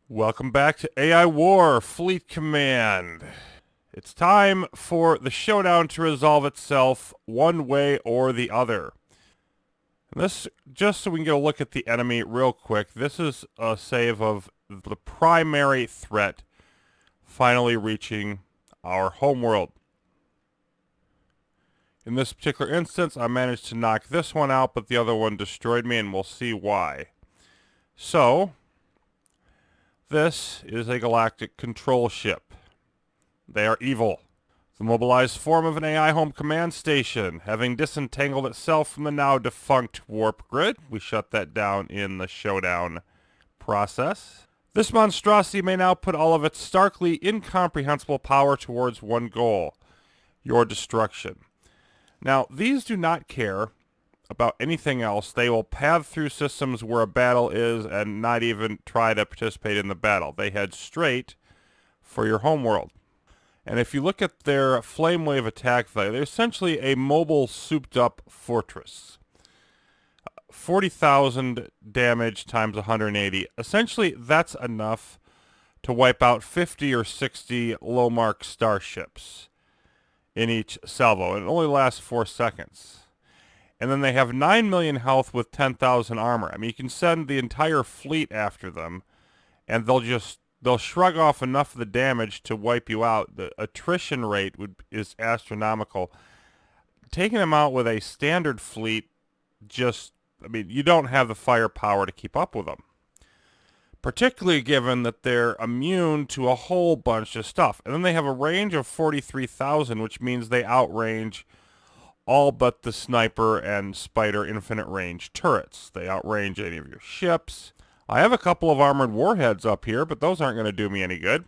Welcome back to AI War Fleet Command. It's time for the showdown to resolve itself one way or the other. And this, just so we can get a look at the enemy real quick, this is a save of the primary threat finally reaching our homeworld. In this particular instance, I managed to knock this one out, but the other one destroyed me, and we'll see why. So, this is a Galactic Control Ship. They are evil. The mobilized form of an AI home command station, having disentangled itself from the now defunct warp grid. We shut that down in the Showdown process. This monstrosity may now put all of its starkly incomprehensible power towards one goal: your destruction. Now, these do not care about anything else. They will path through systems where a battle is and not even try to participate in the battle. They head straight for your homeworld. And if you look at their flame wave attack value, they're essentially a mobile souped up fortress. 40,000 damage times 180. Essentially, that's enough to wipe out 50 or 60 low mark starships in each salvo. And it only lasts 4 seconds. And then they have 9 million health with 10,000 armor. I mean, you can send the entire fleet after them, and they'll shrug off enough of the damage to wipe you out. The attrition rate is astronomical. Taking them out with a standard fleet, you don't have the firepower to keep up with them. Particularly given that they're immune to a whole bunch of stuff. And then they have a range of 43,000, which means they outrange all but the sniper and spider infinite range turrets. They outrange any of your ships. I have a couple of armored warheads up here, but those aren't going to do me any good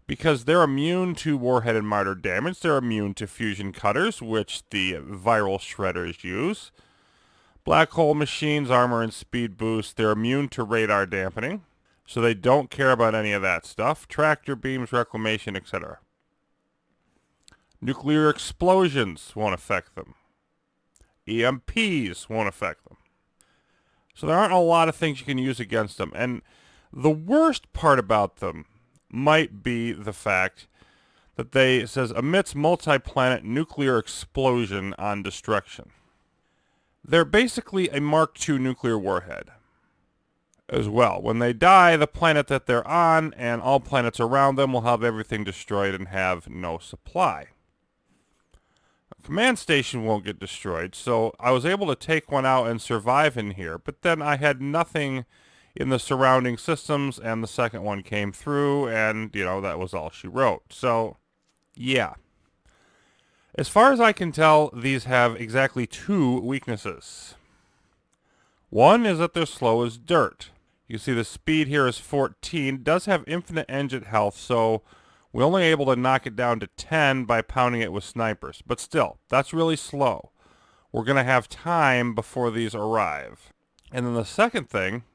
because they're immune to warhead and martyr damage. They're immune to fusion cutters, which the viral shredders use. Black hole machines, armor and speed boost. They're immune to radar dampening, so they don't care about any of that stuff. Tractor beams, reclamation, etc. Nuclear explosions won't affect them. EMPs won't affect them. So there aren't a lot of things you can use against them. And the worst part about them might be the fact that it says emits multi-planet nuclear explosion on destruction. They're basically a Mark II nuclear warhead as well. When they die, the planet that they're on and all planets around them will have everything destroyed and have no supply. Command station won't get destroyed, so I was able to take one out and survive in here, but then I had nothing in the surrounding systems, and the second one came through, and, that was all she wrote. So, yeah. As far as I can tell, these have exactly 2 weaknesses. One is that they're slow as dirt. You can see the speed here is 14. It does have infinite engine health, so we're only able to knock it down to 10 by pounding it with snipers. But still, that's really slow. We're going to have time before these arrive. And then the second thing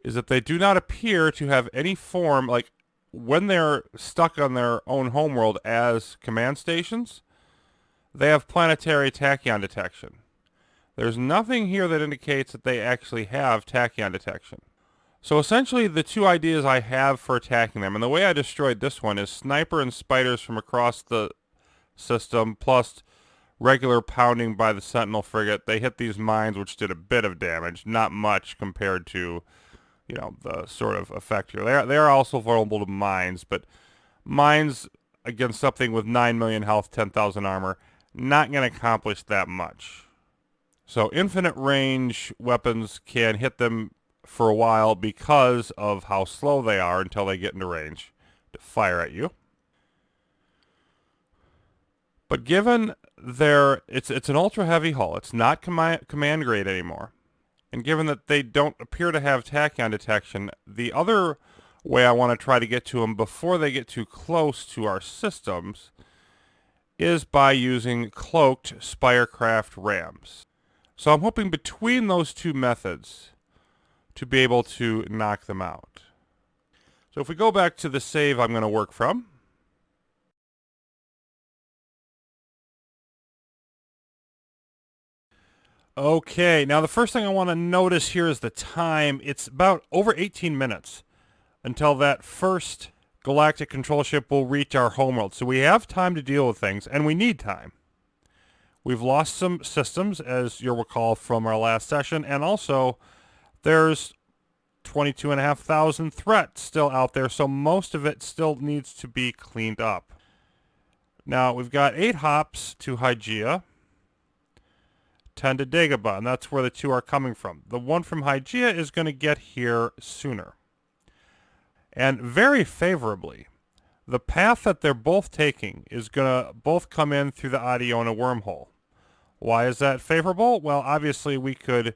is that they do not appear to have any form, like when they're stuck on their own homeworld as command stations, they have planetary tachyon detection. There's nothing here that indicates that they actually have tachyon detection. So essentially the 2 ideas I have for attacking them, and the way I destroyed this one is sniper and spiders from across the system, plus regular pounding by the Sentinel frigate. They hit these mines, which did a bit of damage, not much compared to, the sort of effect here. They are also vulnerable to mines, but mines against something with 9 million health, 10,000 armor, not going to accomplish that much. So infinite range weapons can hit them for a while because of how slow they are until they get into range to fire at you. But given it's an ultra heavy hull, it's not command grade anymore, and given that they don't appear to have tachyon detection, the other way I want to try to get to them before they get too close to our systems is by using cloaked Spirecraft rams. So I'm hoping between those 2 methods to be able to knock them out. So if we go back to the save I'm going to work from, okay, now the first thing I want to notice here is the time. It's about over 18 minutes until that first Galactic Control Ship will reach our homeworld. So we have time to deal with things, and we need time. We've lost some systems, as you'll recall from our last session, and also there's 22,500 threats still out there, so most of it still needs to be cleaned up. Now, we've got 8 hops to Hygeia, 10 to Dagobah, and that's where the 2 are coming from. The one from Hygeia is going to get here sooner. And very favorably, the path that they're both taking is going to both come in through the Adiona wormhole. Why is that favorable? Well, obviously we could,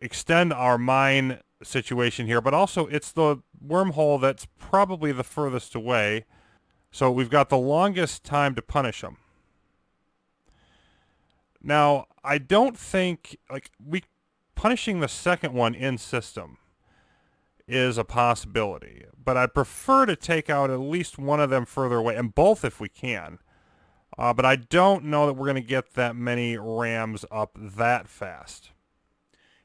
extend our mine situation here, but also it's the wormhole that's probably the furthest away. So we've got the longest time to punish them. Now, I don't think, punishing the second one in system is a possibility, but I'd prefer to take out at least one of them further away, and both if we can. But I don't know that we're going to get that many rams up that fast.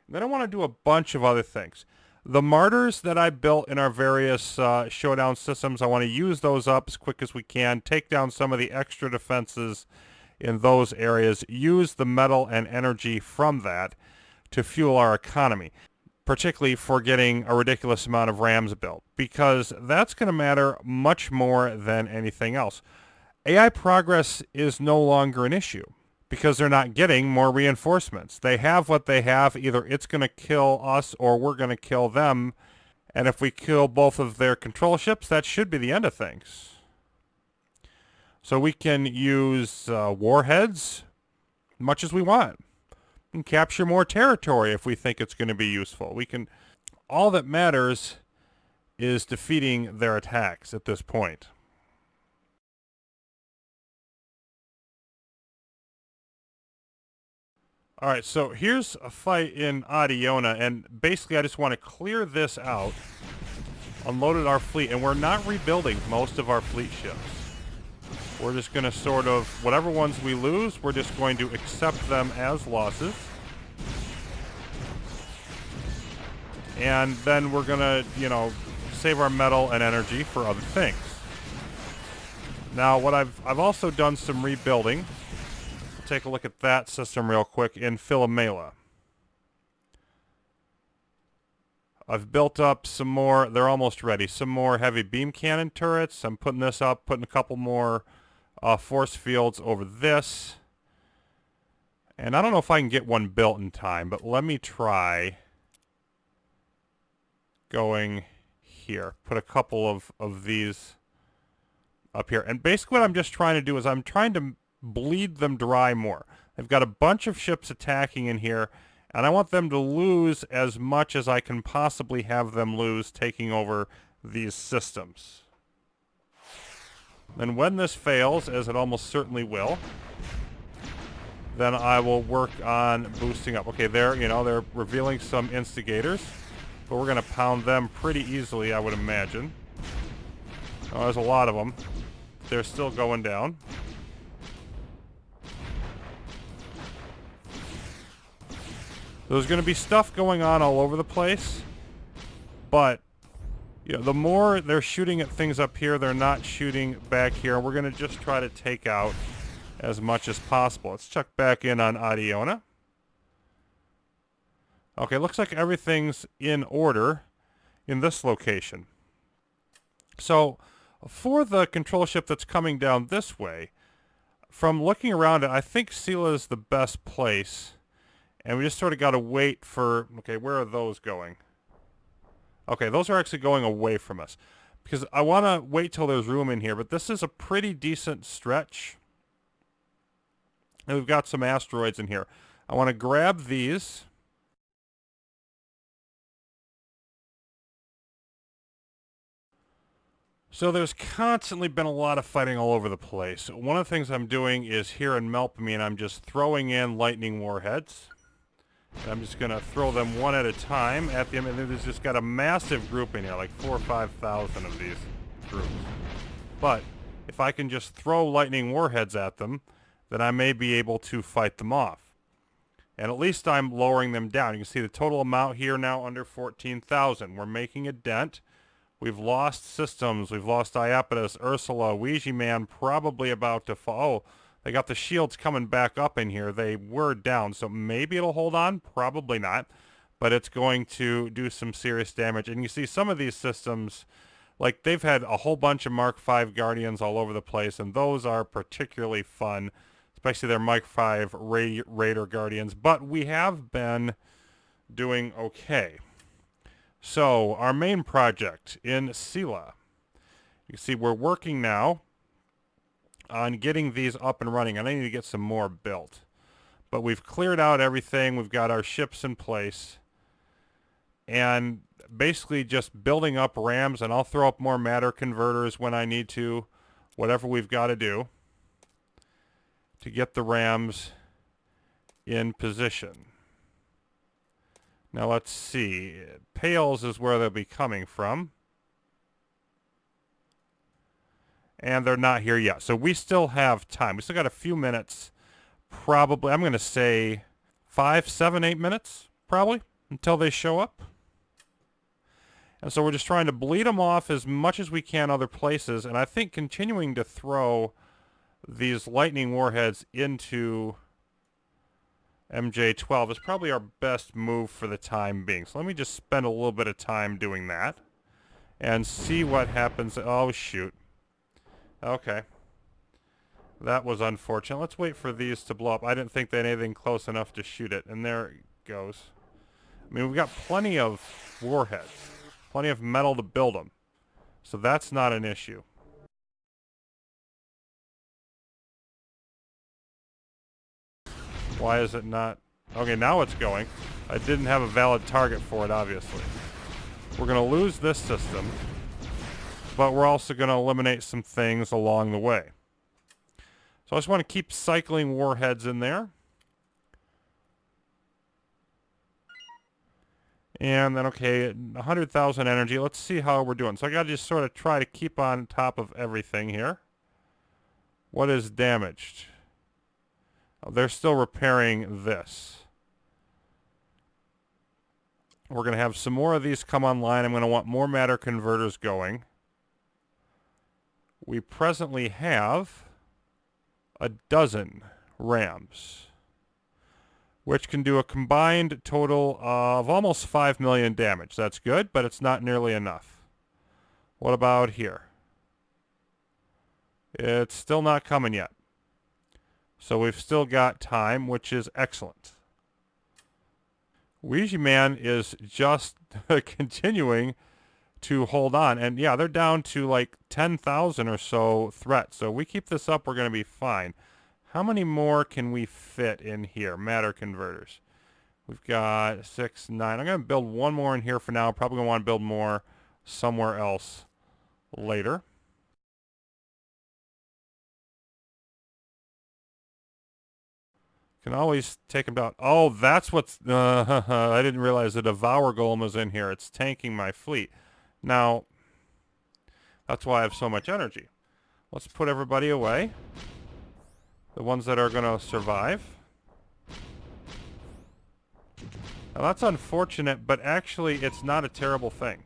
And then I want to do a bunch of other things. The martyrs that I built in our various Showdown systems, I want to use those up as quick as we can, take down some of the extra defenses in those areas, use the metal and energy from that to fuel our economy, particularly for getting a ridiculous amount of rams built, because that's going to matter much more than anything else. AI progress is no longer an issue because they're not getting more reinforcements. They have what they have. Either it's going to kill us or we're going to kill them. And if we kill both of their control ships, that should be the end of things. So we can use warheads much as we want. We can capture more territory if we think it's going to be useful. All that matters is defeating their attacks at this point. All right, so here's a fight in Adiona, and basically I just want to clear this out, unloaded our fleet, and we're not rebuilding most of our fleet ships. We're just going to sort of, whatever ones we lose, we're just going to accept them as losses. And then we're going to, save our metal and energy for other things. Now, what I've also done some rebuilding. Take a look at that system real quick in Philomela. I've built up some more, they're almost ready, some more heavy beam cannon turrets. I'm putting this up, putting a couple more force fields over this. And I don't know if I can get one built in time, but let me try going here. Put a couple of these up here. And basically what I'm just trying to do is I'm trying to bleed them dry more. I've got a bunch of ships attacking in here, and I want them to lose as much as I can possibly have them lose taking over these systems. Then when this fails, as it almost certainly will, then I will work on boosting up. Okay, they're revealing some instigators, but we're going to pound them pretty easily, I would imagine. Oh, there's a lot of them. They're still going down. There's going to be stuff going on all over the place, but the more they're shooting at things up here, they're not shooting back here. We're going to just try to take out as much as possible. Let's check back in on Adiona. Okay, looks like everything's in order in this location. So for the control ship that's coming down this way, from looking around it, I think Sela is the best place. And we just sort of got to wait for... Okay, where are those going? Okay, those are actually going away from us. Because I want to wait till there's room in here, but this is a pretty decent stretch. And we've got some asteroids in here. I want to grab these. So there's constantly been a lot of fighting all over the place. One of the things I'm doing is here in Melpomene, I'm just throwing in lightning warheads. And I'm just going to throw them one at a time at them, and then there's just got a massive group in here, like 4,000 or 5,000 of these groups. But if I can just throw lightning warheads at them, then I may be able to fight them off. And at least I'm lowering them down. You can see the total amount here now under 14,000. We're making a dent. We've lost systems. We've lost Iapetus, Ursula, Ouija Man, probably about to fall. Oh, they got the shields coming back up in here. They were down, so maybe it'll hold on. Probably not. But it's going to do some serious damage. And you see some of these systems, like they've had a whole bunch of Mark V Guardians all over the place, and those are particularly fun, especially their Mark V Raider Guardians. But we have been doing okay. So our main project in Sela, you can see we're working now on getting these up and running, and I need to get some more built. But we've cleared out everything. We've got our ships in place. And basically just building up rams, and I'll throw up more matter converters when I need to, whatever we've got to do to get the rams in position. Now let's see. Pails is where they'll be coming from. And they're not here yet. So we still have time. We still got a few minutes. Probably, I'm going to say 5, 7, 8 minutes, probably, until they show up. And so we're just trying to bleed them off as much as we can other places. And I think continuing to throw these lightning warheads into MJ-12 is probably our best move for the time being. So let me just spend a little bit of time doing that and see what happens. Oh, shoot. Okay. That was unfortunate. Let's wait for these to blow up. I didn't think they had anything close enough to shoot it. And there it goes. I mean, we've got plenty of warheads. Plenty of metal to build them. So that's not an issue. Why is it not? Okay, now it's going. I didn't have a valid target for it, obviously. We're going to lose this system, but we're also going to eliminate some things along the way. So I just want to keep cycling warheads in there. And then, okay, 100,000 energy. Let's see how we're doing. So I got to just sort of try to keep on top of everything here. What is damaged? Oh, they're still repairing this. We're going to have some more of these come online. I'm going to want more matter converters going. We presently have a dozen rams, which can do a combined total of almost 5 million damage. That's good, but it's not nearly enough. What about here? It's still not coming yet. So we've still got time, which is excellent. Ouija Man is just continuing to hold on. And yeah, they're down to like 10,000 or so threats. So we keep this up, we're going to be fine. How many more can we fit in here? Matter converters. We've got 6, 9. I'm going to build one more in here for now. Probably going to want to build more somewhere else later. Can always take them down. Oh, that's what's... I didn't realize the Devour Golem was in here. It's tanking my fleet. Now, that's why I have so much energy. Let's put everybody away. The ones that are going to survive. Now, that's unfortunate, but actually, it's not a terrible thing.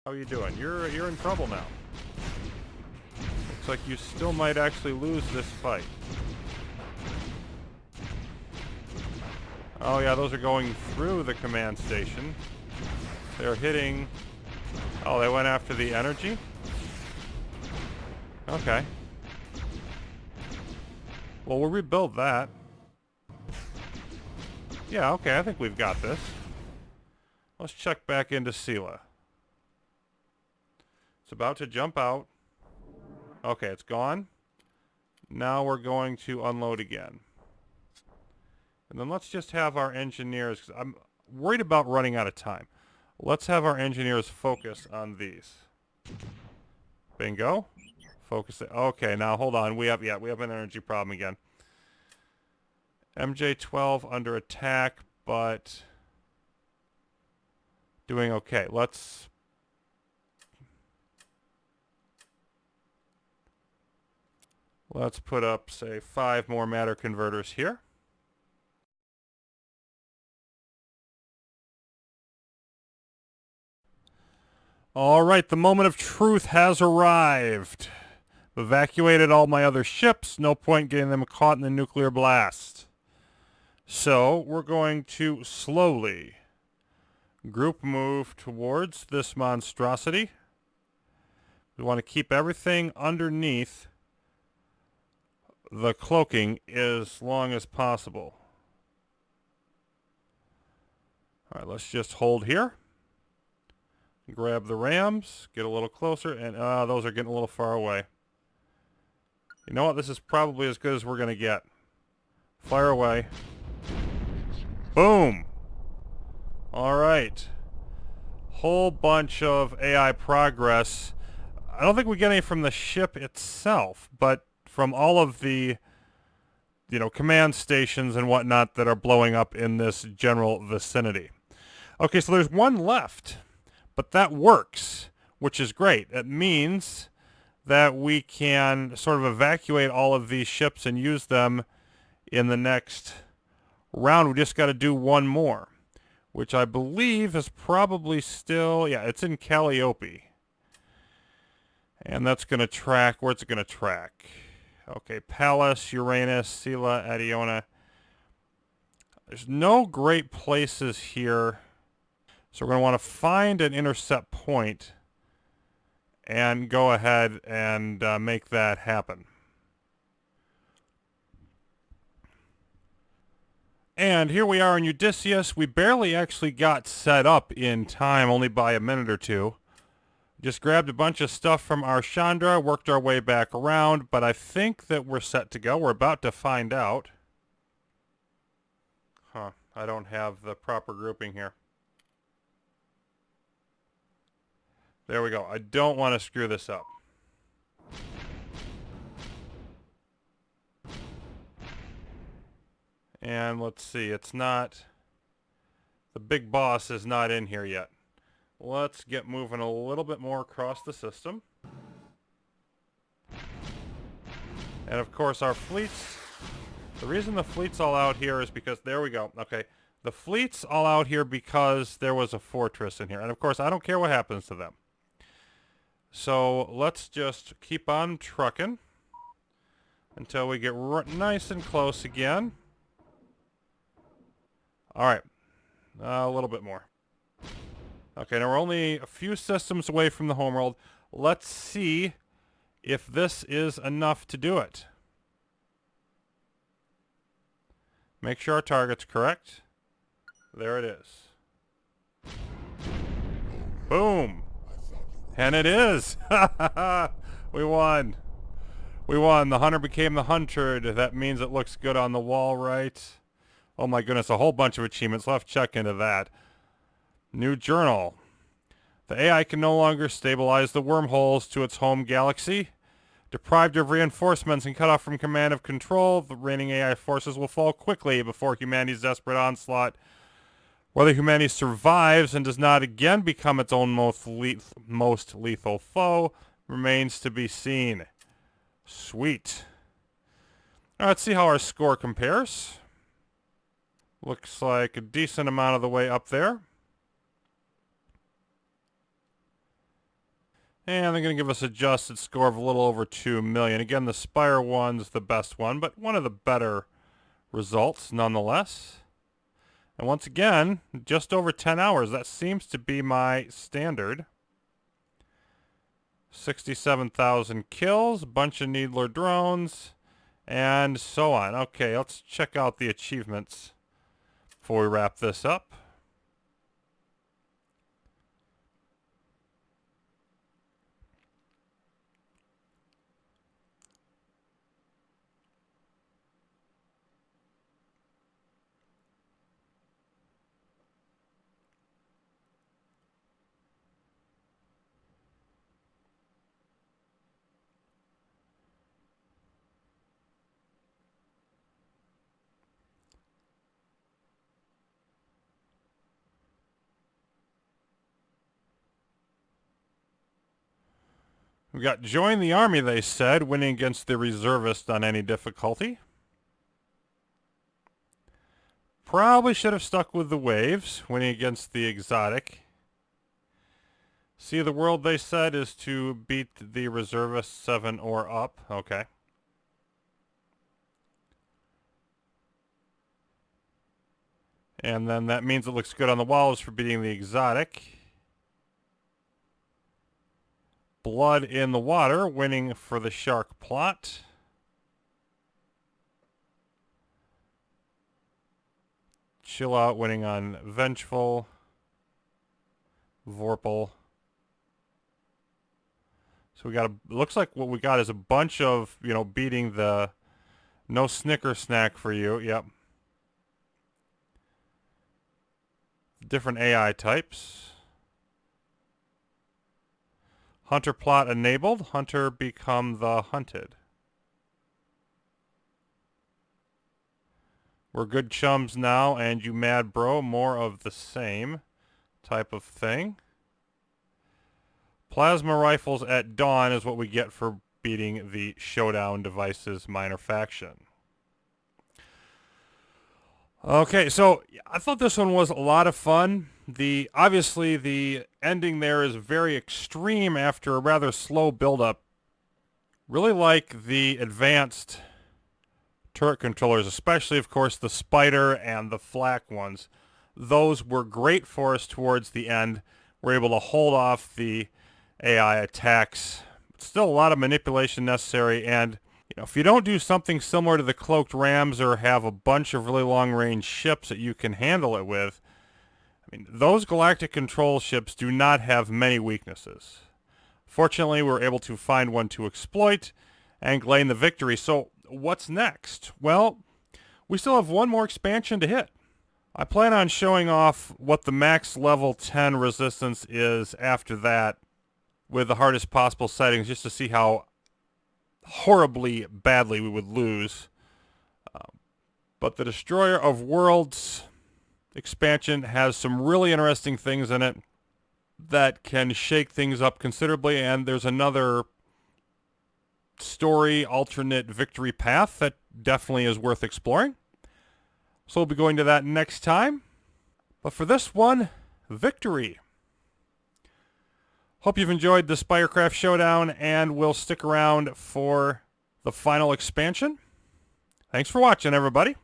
How are you doing? You're in trouble now. Looks like you still might actually lose this fight. Oh yeah, those are going through the command station. They're hitting... Oh, they went after the energy? Okay. Well, we'll rebuild that. Yeah, okay, I think we've got this. Let's check back into Sela. It's about to jump out. Okay, it's gone. Now we're going to unload again. And then let's just have our engineers, 'cause I'm worried about running out of time. Let's have our engineers focus on these. Bingo. Focus it. Okay, now hold on. We have an energy problem again. MJ-12 under attack, but doing okay. Let's... Let's put up, say, 5 more matter converters here. All right, the moment of truth has arrived. Evacuated all my other ships. No point getting them caught in the nuclear blast. So we're going to slowly group move towards this monstrosity. We want to keep everything underneath the cloaking as long as possible. All right, let's just hold here. Grab the rams, get a little closer, and those are getting a little far away. You know what? This is probably as good as we're going to get. Fire away. Boom! All right. Whole bunch of AI progress. I don't think we get any from the ship itself, but from all of the, command stations and whatnot that are blowing up in this general vicinity. Okay, so there's one left, but that works, which is great. It means that we can sort of evacuate all of these ships and use them in the next round. We just got to do one more, which I believe is probably still, it's in Calliope. And that's going to track, where's it going to track? Okay, Pallas, Uranus, Sela, Adiona. There's no great places here. So we're going to want to find an intercept point and go ahead and make that happen. And here we are in Odysseus. We barely actually got set up in time, only by a minute or two. Just grabbed a bunch of stuff from our Chandra, worked our way back around, but I think that we're set to go. We're about to find out. I don't have the proper grouping here. There we go. I don't want to screw this up. And let's see, it's not... The big boss is not in here yet. Let's get moving a little bit more across the system. And of course our fleets... The reason the fleet's all out here is because... There we go. Okay. The fleet's all out here because there was a fortress in here. And of course I don't care what happens to them. So let's just keep on trucking until we get nice and close again. Alright. A little bit more. Okay, now we're only a few systems away from the homeworld. Let's see if this is enough to do it. Make sure our target's correct. There it is. Boom! And it is! We won. We won. The hunter became the hunted. That means it looks good on the wall, right? Oh my goodness, a whole bunch of achievements. We'll have to check into that. New journal. The AI can no longer stabilize the wormholes to its home galaxy. Deprived of reinforcements and cut off from command of control, the reigning AI forces will fall quickly before humanity's desperate onslaught. Whether humanity survives and does not again become its own most lethal foe remains to be seen. Sweet. All right, let's see how our score compares. Looks like a decent amount of the way up there. And they're going to give us an adjusted score of a little over 2 million. Again, the Spire one's the best one, but one of the better results nonetheless. And once again, just over 10 hours. That seems to be my standard. 67,000 kills, a bunch of Needler drones, and so on. Okay, let's check out the achievements before we wrap this up. We got join the army, they said, winning against the reservist on any difficulty. Probably should have stuck with the waves, winning against the exotic. See the world, they said, is to beat the reservist 7 or up. Okay. And then that means it looks good on the walls for beating the exotic. Blood in the water, winning for the shark plot. Chill out, winning on vengeful. Vorpal. So we got looks like what we got is a bunch of, beating the no Snicker snack for you. Yep. Different AI types. Hunter plot enabled. Hunter become the hunted. We're good chums now, and you mad bro, more of the same type of thing. Plasma rifles at dawn is what we get for beating the Showdown devices minor faction. Okay, so I thought this one was a lot of fun. Obviously the ending there is very extreme after a rather slow build-up. Really like the advanced turret controllers, especially, of course, the spider and the flak ones. Those were great for us towards the end. We're able to hold off the AI attacks. Still a lot of manipulation necessary, and if you don't do something similar to the cloaked rams or have a bunch of really long-range ships that you can handle it with, those Galactic Control Ships do not have many weaknesses. Fortunately, we were able to find one to exploit and gain the victory. So what's next? Well, we still have one more expansion to hit. I plan on showing off what the max level 10 resistance is after that with the hardest possible settings, just to see how horribly badly we would lose. But the Destroyer of Worlds expansion has some really interesting things in it that can shake things up considerably, and there's another story alternate victory path that definitely is worth exploring. So we'll be going to that next time. But for this one, victory. Hope you've enjoyed the Spirecraft Showdown, and we'll stick around for the final expansion. Thanks for watching, everybody.